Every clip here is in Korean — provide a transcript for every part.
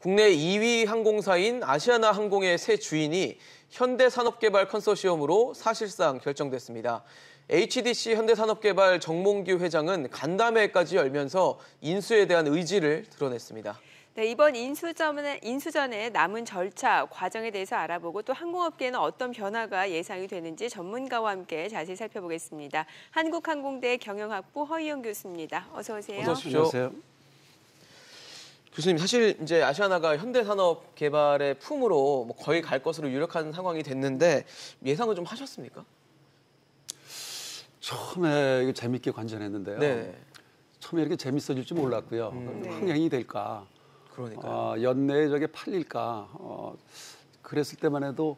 국내 2위 항공사인 아시아나 항공의 새 주인이 현대산업개발 컨소시엄으로 사실상 결정됐습니다. HDC 현대산업개발 정몽규 회장은 간담회까지 열면서 인수에 대한 의지를 드러냈습니다. 네, 이번 인수전의 남은 절차, 과정에 대해서 알아보고 또 항공업계에는 어떤 변화가 예상이 되는지 전문가와 함께 자세히 살펴보겠습니다. 한국항공대 경영학부 허희영 교수입니다. 어서 오세요. 어서 오십시오. 안녕하세요. 교수님, 사실 이제 아시아나가 현대산업개발의 품으로 거의 갈 것으로 유력한 상황이 됐는데 예상을 좀 하셨습니까? 처음에 이거 재밌게 관전했는데요. 네. 처음에 이렇게 재밌어질 줄 몰랐고요. 흥행이 될까? 그러니까 연내에 저게 팔릴까? 그랬을 때만 해도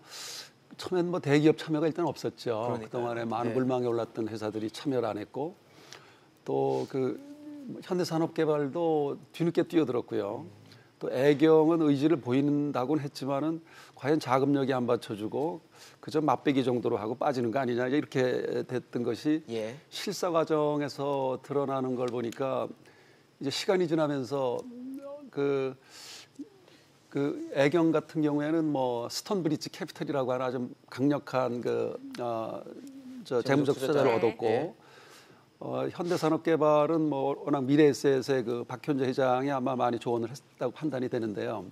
처음엔 뭐 대기업 참여가 일단 없었죠. 그러니까요. 그동안에 많은 네. 불망에 올랐던 회사들이 참여를 안 했고 또 그 현대산업개발도 뒤늦게 뛰어들었고요. 또 애경은 의지를 보인다고는 했지만은 과연 자금력이 안 받쳐주고 그저 맛배기 정도로 하고 빠지는 거 아니냐 이렇게 됐던 것이 예. 실사 과정에서 드러나는 걸 보니까 이제 시간이 지나면서 그 애경 같은 경우에는 뭐 스톤브리지 캐피털이라고 하는 아주 강력한 재무적 투자자를 네. 얻었고 네. 현대산업개발은 뭐 워낙 미래에셋의 그 박현재 회장이 아마 많이 조언을 했다고 판단이 되는데요.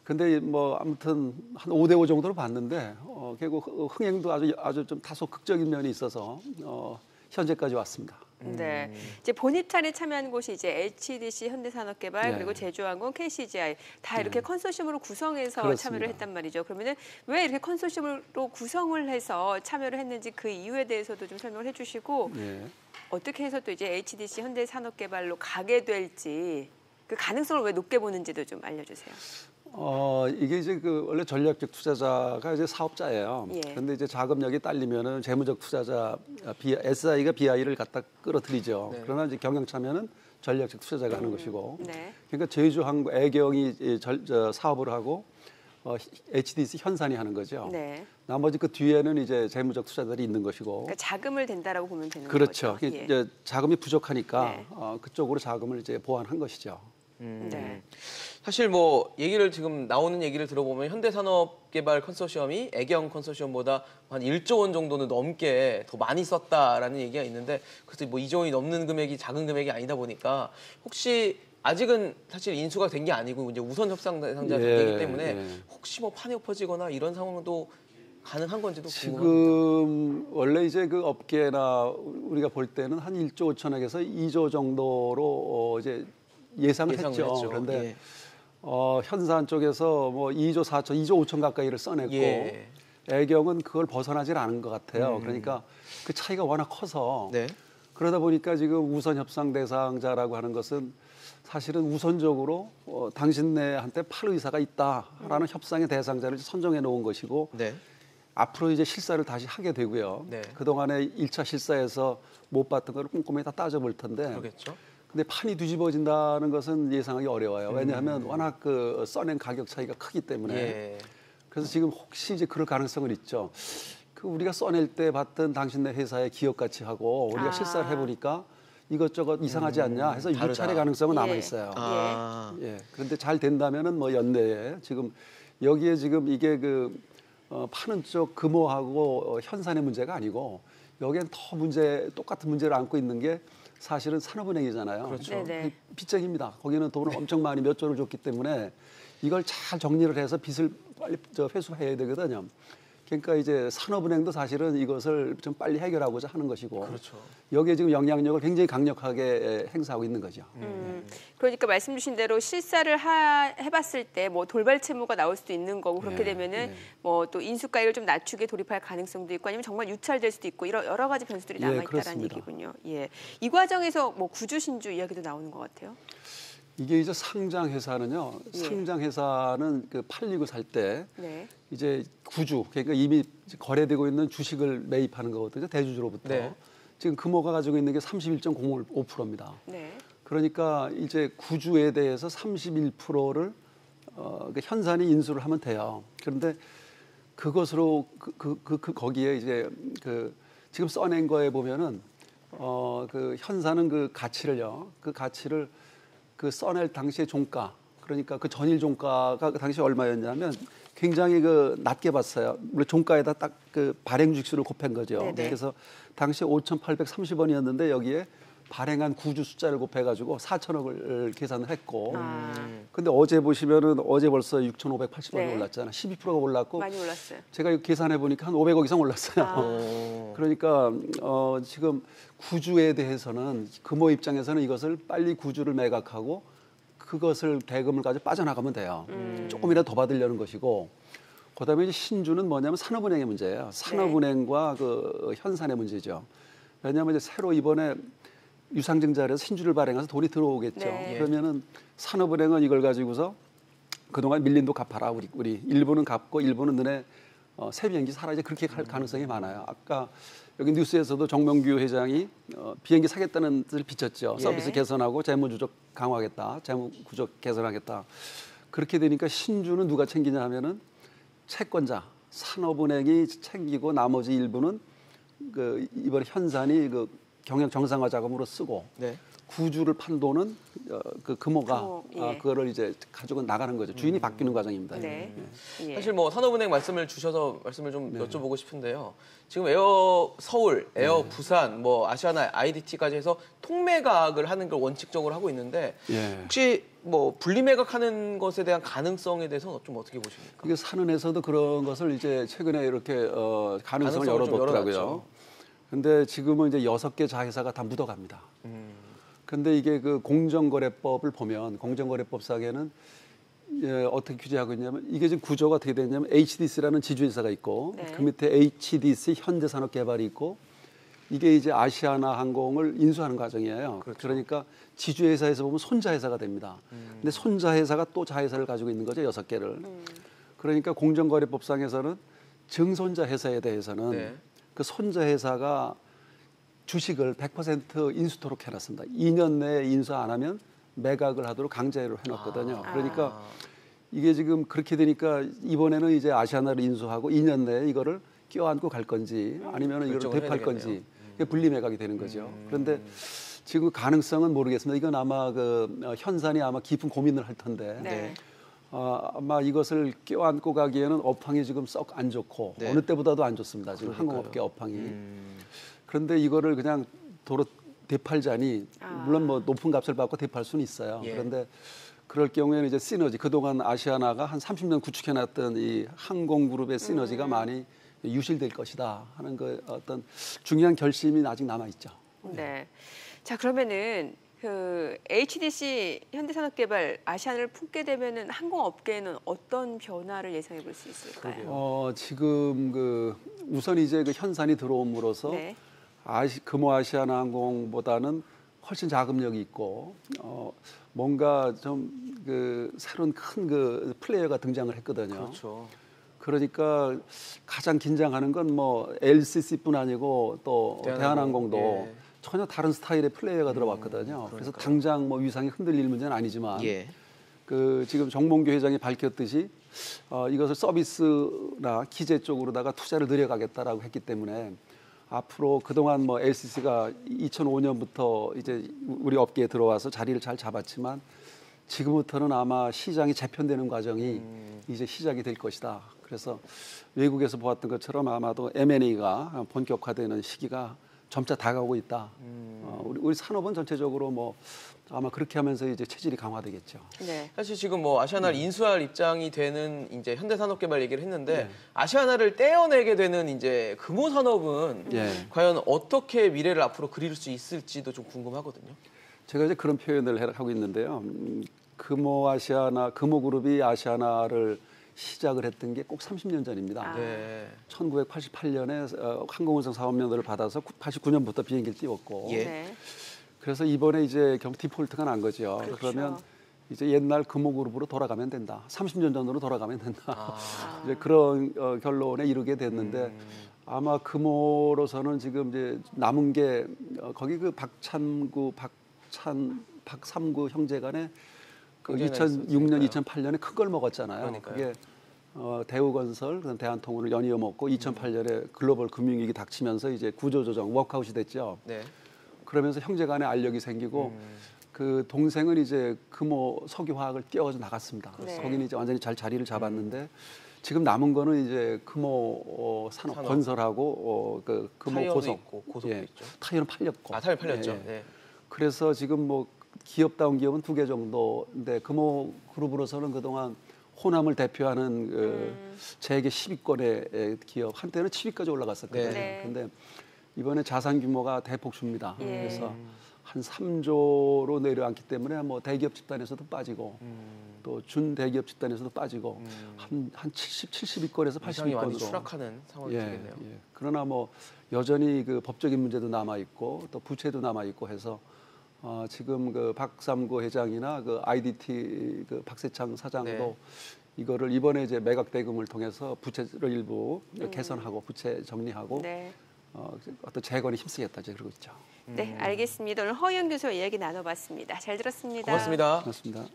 근데 뭐 아무튼 한 5대5 정도로 봤는데 결국 흥행도 아주 좀 다소 극적인 면이 있어서 현재까지 왔습니다. 네, 이제 본입찰에 참여한 곳이 이제 HDC 현대산업개발 네. 그리고 제주항공, KCGI 다 이렇게 컨소시엄으로 구성해서 그렇습니다. 참여를 했단 말이죠. 그러면은 왜 이렇게 컨소시엄으로 구성을 해서 참여를 했는지 그 이유에 대해서도 좀 설명을 해주시고 예. 어떻게 해서 또 이제 HDC 현대산업개발로 가게 될지 그 가능성을 왜 높게 보는지도 좀 알려주세요. 이게 이제 그 원래 전략적 투자자가 이제 사업자예요. 예. 그런데 이제 자금력이 딸리면은 재무적 투자자 SI가 BI를 갖다 끌어들이죠. 네. 그러나 이제 경영 참여는 전략적 투자자가 하는 것이고. 네. 그러니까 제주항공 애경이 사업을 하고 HDC 현산이 하는 거죠. 네. 나머지 그 뒤에는 이제 재무적 투자들이 있는 것이고. 그러니까 자금을 댄다라고 보면 되는 그렇죠. 거죠. 예. 이제 자금이 부족하니까 네. 그쪽으로 자금을 이제 보완한 것이죠. 네. 사실 뭐 나오는 얘기를 들어보면 현대산업개발 컨소시엄이 애경 컨소시엄보다 한 1조 원 정도는 넘게 더 많이 썼다라는 얘기가 있는데 그래서 뭐 2조 원이 넘는 금액이 작은 금액이 아니다 보니까 혹시 아직은 사실 인수가 된 게 아니고 이제 우선 협상 대상자 되기 때문에 혹시 뭐 판이 엎어지거나 이런 상황도 가능한 건지도 궁금합니다. 지금 원래 이제 그 업계나 우리가 볼 때는 한 1조 5천억에서 2조 정도로 이제 예상을 했죠. 그런데 예. 현산 쪽에서 뭐 2조 4천, 2조 5천 가까이를 써냈고 예. 애경은 그걸 벗어나질 않은 것 같아요. 그러니까 그 차이가 워낙 커서 네. 그러다 보니까 지금 우선 협상 대상자라고 하는 것은 사실은 우선적으로 당신네한테 팔 의사가 있다라는 협상의 대상자를 선정해 놓은 것이고 네. 앞으로 이제 실사를 다시 하게 되고요. 네. 그동안에 1차 실사에서 못 봤던 걸 꼼꼼히 다 따져볼 텐데 그러겠죠. 근데 판이 뒤집어진다는 것은 예상하기 어려워요. 왜냐하면 워낙 그 써낸 가격 차이가 크기 때문에. 예. 그래서 지금 혹시 이제 그럴 가능성은 있죠. 그 우리가 써낼 때 봤던 당신네 회사의 기업 가치하고 우리가 실사를 해보니까 이것저것 이상하지 않냐 해서 다르다. 유찰의 가능성은 예. 남아 있어요. 아. 예. 그런데 잘 된다면은 뭐 연내에 지금 여기에 지금 이게 그 파는 쪽 금호하고 현산의 문제가 아니고 여기엔 더 똑같은 문제를 안고 있는 게 사실은 산업은행이잖아요. 그렇죠. 네네. 빚쟁입니다. 거기는 돈을 엄청 많이 몇 조를 줬기 때문에 이걸 잘 정리를 해서 빚을 빨리 회수해야 되거든요. 그러니까 이제 산업은행도 사실은 이것을 좀 빨리 해결하고자 하는 것이고 그렇죠. 여기에 지금 영향력을 굉장히 강력하게 행사하고 있는 거죠. 그러니까 말씀 주신 대로 실사를 해봤을 때 뭐 돌발 채무가 나올 수도 있는 거고 그렇게 되면은 뭐 또 인수가액을 좀 낮추게 돌입할 가능성도 있고 아니면 정말 유찰될 수도 있고 이런 여러 가지 변수들이 남아 있다라는 그렇습니다. 얘기군요. 예, 이 과정에서 뭐 구주신주 이야기도 나오는 것 같아요. 이게 이제 상장 회사는요. 예. 상장 회사는 그 팔리고 살 때 네. 이제 구주 그러니까 이미 거래되고 있는 주식을 매입하는 거거든요. 대주주로부터. 네. 지금 금호가 가지고 있는 게 31.05%입니다. 네. 그러니까 이제 구주에 대해서 31%를 현산이 인수를 하면 돼요. 그런데 그것으로 거기에 이제 그 지금 써낸 거에 보면은 그 현산은 그 가치를요. 그 가치를 그 써낼 당시의 종가 그러니까 그 전일 종가가 그 당시 얼마였냐면 굉장히 그 낮게 봤어요. 물론 종가에다 딱 그 발행 주식수를 곱한 거죠. 네네. 그래서 당시 5,830원이었는데 여기에 발행한 구주 숫자를 곱해가지고 4천억을 계산을 했고. 근데 어제 보시면은 어제 벌써 6,580원이 네. 올랐잖아. 12%가 올랐고. 많이 올랐어요. 제가 이거 계산해 보니까 한 500억 이상 올랐어요. 그러니까 지금 구주에 대해서는 금호 입장에서는 이것을 빨리 구주를 매각하고 그것을 대금을 가지고 빠져나가면 돼요. 조금이라도 더 받으려는 것이고. 그다음에 이제 신주는 뭐냐면 산업은행의 문제예요. 산업은행과 그 현산의 문제죠. 왜냐하면 이제 새로 이번에 유상증자를 해서 신주를 발행해서 돈이 들어오겠죠. 네. 그러면은 산업은행은 이걸 가지고서 그동안 밀린 돈 갚아라. 우리 일부는 갚고 일부는 너네 새 비행기 사라. 이제 그렇게 갈 가능성이 많아요. 아까 여기 뉴스에서도 정명규 회장이 비행기 사겠다는 뜻을 비쳤죠. 네. 서비스 개선하고 재무주적 강화하겠다. 재무구조 개선하겠다. 그렇게 되니까 신주는 누가 챙기냐 하면은 채권자, 산업은행이 챙기고 나머지 일부는 그 이번 현산이 그 경영 정상화 자금으로 쓰고 네. 구주를 판 돈은 그 금호가 금호, 예. 그거를 이제 가지고 나가는 거죠. 주인이 바뀌는 과정입니다. 네. 예. 사실 뭐 산업은행 말씀을 주셔서 말씀을 좀 네. 여쭤보고 싶은데요. 지금 에어 서울, 에어 부산, 뭐 아시아나 IDT까지 해서 통매각을 하는 걸 원칙적으로 하고 있는데 예. 혹시 뭐 분리매각하는 것에 대한 가능성에 대해서는 좀 어떻게 보십니까? 그게 산은에서도 그런 것을 이제 최근에 이렇게 가능성을 가능성을 좀 열어뒀더라고요. 열어놨죠. 근데 지금은 이제 6개 자회사가 다 묻어갑니다. 근데 이게 그 공정거래법을 보면 공정거래법상에는 어떻게 규제하고 있냐면 이게 지금 구조가 어떻게 되냐면 HDC라는 지주회사가 있고 네. 그 밑에 HDC 현대산업개발이 있고 이게 이제 아시아나 항공을 인수하는 과정이에요. 그러니까 지주회사에서 보면 손자회사가 됩니다. 근데 손자회사가 또 자회사를 가지고 있는 거죠. 6개를. 그러니까 공정거래법상에서는 증손자 회사에 대해서는 네. 그 손자 회사가 주식을 100% 인수토록 해놨습니다. 2년 내에 인수 안 하면 매각을 하도록 강제로 해놨거든요. 그러니까 이게 지금 그렇게 되니까 이번에는 이제 아시아나를 인수하고 2년 내에 이거를 껴안고 갈 건지 아니면 이거를 결정을 대파할 해야 건지 되겠네요. 이게 분리 매각이 되는 거죠. 그런데 지금 가능성은 모르겠습니다. 이건 아마 그 현산이 아마 깊은 고민을 할 텐데 네. 아마 이것을 껴안고 가기에는 업황이 지금 썩 안 좋고 네. 어느 때보다도 안 좋습니다. 지금 항공업계 업황이. 그런데 이거를 그냥 도로 되팔자니 물론 뭐 높은 값을 받고 되팔 수는 있어요. 예. 그런데 그럴 경우에는 이제 시너지 그동안 아시아나가 한 30년 구축해놨던 이 항공그룹의 시너지가 많이 유실될 것이다 하는 그 어떤 중요한 결심이 아직 남아 있죠. 네. 자, 그러면은 그 HDC 현대산업개발 아시아나를 품게 되면은 항공업계에는 어떤 변화를 예상해 볼 수 있을까요? 지금 그 우선 이제 그 현산이 들어옴으로써 네. 금호 아시아나 항공보다는 훨씬 자금력이 있고 뭔가 좀 그 새로운 큰 그 플레이어가 등장을 했거든요. 그렇죠. 그러니까 가장 긴장하는 건 뭐 LCC뿐 아니고 또 대한항공도 예. 전혀 다른 스타일의 플레이어가 들어왔거든요. 그래서 당장 뭐 위상이 흔들릴 문제는 아니지만 예. 그 지금 정몽규 회장이 밝혔듯이 이것을 서비스나 기재 쪽으로다가 투자를 늘려가겠다라고 했기 때문에 앞으로 그동안 뭐 LCC가 2005년부터 이제 우리 업계에 들어와서 자리를 잘 잡았지만 지금부터는 아마 시장이 재편되는 과정이 이제 시작이 될 것이다. 그래서 외국에서 보았던 것처럼 아마도 M&A가 본격화되는 시기가 점차 다가오고 있다. 우리 산업은 전체적으로 뭐 아마 그렇게 하면서 이제 체질이 강화되겠죠. 네. 사실 지금 뭐 아시아나를 인수할 입장이 되는 이제 현대산업개발 얘기를 했는데 아시아나를 떼어내게 되는 이제 금호산업은 과연 어떻게 미래를 앞으로 그릴 수 있을지도 좀 궁금하거든요. 제가 이제 그런 표현을 하고 있는데요. 금호그룹이 아시아나를 시작을 했던 게 꼭 30년 전입니다. 네. 1988년에 항공운송 사업연수를 받아서 89년부터 비행기를 띄웠고 예. 네. 그래서 이번에 이제 디폴트가 난 거죠. 그렇죠. 그러면 이제 옛날 금호그룹으로 돌아가면 된다. 30년 전으로 돌아가면 된다. 이제 그런 결론에 이르게 됐는데 아마 금호로서는 지금 이제 남은 게 거기 그 박삼구 형제 간에 그 2006년, 2008년에 큰 걸 먹었잖아요. 그러니까요. 그게 대우건설, 그다음 대한통운을 연이어 먹고 2008년에 글로벌 금융위기 닥치면서 이제 구조조정, 워크아웃이 됐죠. 네. 그러면서 형제간에 알력이 생기고 그 동생은 이제 금호 석유화학을 뛰어가서 나갔습니다. 네. 거기는 이제 완전히 잘 자리를 잡았는데 지금 남은 거는 이제 금호 산업 건설하고 그 금호 타이어도 고속, 있고 고속도 있죠. 타이어는 팔렸고. 아, 타이어 팔렸죠. 예. 네. 그래서 지금 뭐 기업다운 기업은 2개 정도인데 금호 그룹으로서는 그동안 호남을 대표하는 그 세계 10위권의 기업 한때는 7위까지 올라갔었거든요. 네. 근데 이번에 자산 규모가 대폭주입니다. 예. 그래서 한 3조로 내려앉기 때문에 뭐 대기업 집단에서도 빠지고 또 준대기업 집단에서도 빠지고 한 70위권에서 시장이 많이 80위권으로 추락하는 상황이 되겠네요. 예. 그러나 뭐 여전히 그 법적인 문제도 남아 있고 또 부채도 남아 있고 해서 지금 그 박삼구 회장이나 그 IDT 그 박세창 사장도 네. 이거를 이번에 이제 매각 대금을 통해서 부채를 일부 개선하고 부채 정리하고 네. 어떤 재건에 힘쓰겠다 이제 그러고 있죠. 네, 알겠습니다. 오늘 허영 교수와 이야기 나눠봤습니다. 잘 들었습니다. 고맙습니다. 고맙습니다.